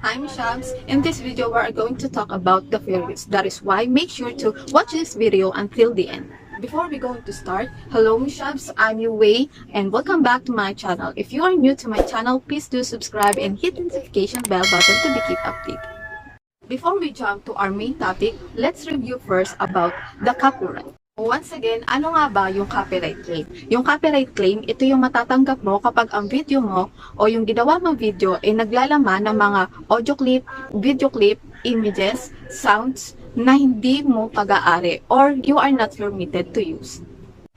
I'm Shams. In this video, we are going to talk about the fair use. That is why make sure to watch this video until the end. Before we go to start, hello Shams, I'm Wei and welcome back to my channel. If you are new to my channel, please do subscribe and hit the notification bell button to be keep updated. Before we jump to our main topic, let's review first about the copyright. Once again, ano nga ba yung copyright claim? Yung copyright claim, ito yung matatanggap mo kapag ang video mo o yung ginawa mong video ay naglalaman ng mga audio clip, video clip, images, sounds na hindi mo pag-aari or you are not permitted to use.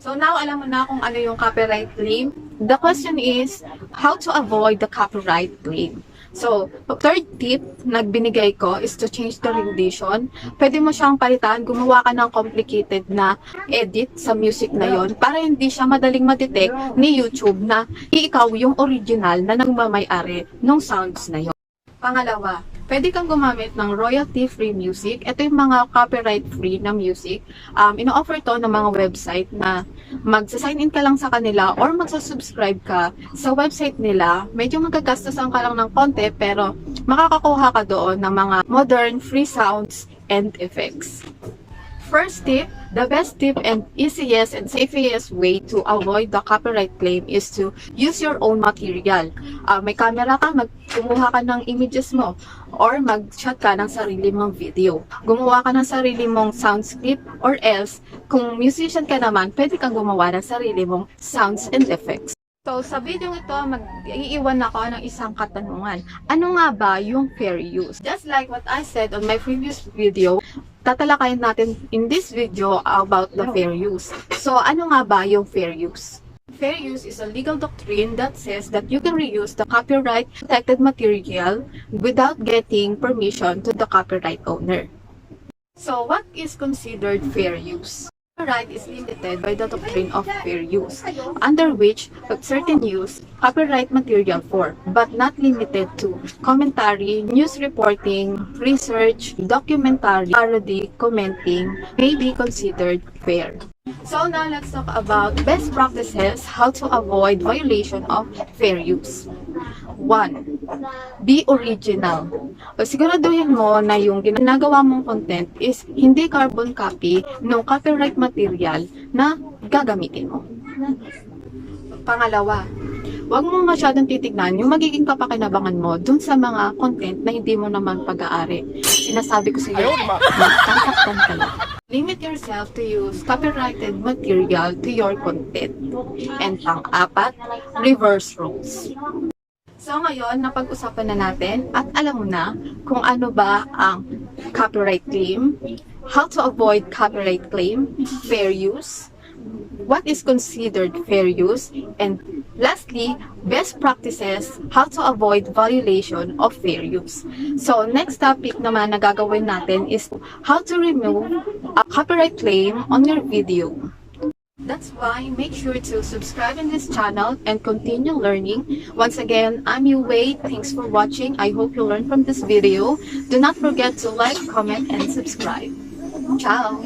So now, alam mo na kung ano yung copyright claim. The question is, how to avoid the copyright claim? So, third tip na binigay ko is to change the rendition. Pwede mo siyang palitan, gumawa ka ng complicated na edit sa music na yon para hindi siya madaling ma-detect ni YouTube na ikaw yung original na nagmamay-ari ng sounds na yon. Pangalawa, pwede kang gumamit ng royalty-free music. Ito yung mga copyright-free na music. Ino-offer to ng mga website na magsa-sign in ka lang sa kanila or magsa-subscribe ka sa website nila. Medyo magagastasan ka lang ng konti pero makakakuha ka doon ng mga modern free sounds and effects. First tip, the best tip and easiest and safest way to avoid the copyright claim is to use your own material. May camera ka, kumuha ka ng images mo or mag-shot ka ng sarili mong video. Gumawa ka ng sarili mong sound script or else, kung musician ka naman, pwede kang gumawa ng sarili mong sounds and effects. So, sa video ito, mag-iiwan ako ng isang katanungan. Ano nga ba yung fair use? Just like what I said on my previous video, tatalakayin natin in this video about the fair use. So, ano nga ba yung fair use? Fair use is a legal doctrine that says that you can reuse the copyright protected material without getting permission to the copyright owner. So, what is considered fair use? Copyright is limited by the doctrine of fair use, under which certain use copyright material for, but not limited to, commentary, news reporting, research, documentary, parody, commenting, may be considered fair. So now let's talk about best practices how to avoid violation of fair use. 1. Be original. Siguraduhin mo na yung ginagawa mong content is hindi carbon copy ng copyright material na gagamitin mo. Pangalawa, huwag mo masyadong titignan yung magiging kapakinabangan mo dun sa mga content na hindi mo naman pag-aari. Sinasabi ko sa iyo, magkakaktan ka lang. Limit yourself to use copyrighted material to your content. And pang-apat, reverse roles. So ngayon, napag-usapan na natin at alam mo na kung ano ba ang copyright claim, how to avoid copyright claim, fair use, what is considered fair use, and lastly, best practices how to avoid violation of fair use. So next topic naman na gagawin natin is how to remove a copyright claim on your video. That's why make sure to subscribe in this channel and continue learning. Once again, I'm Wei. Thanks for watching. I hope you learned from this video. Do not forget to like, comment, and subscribe. Ciao!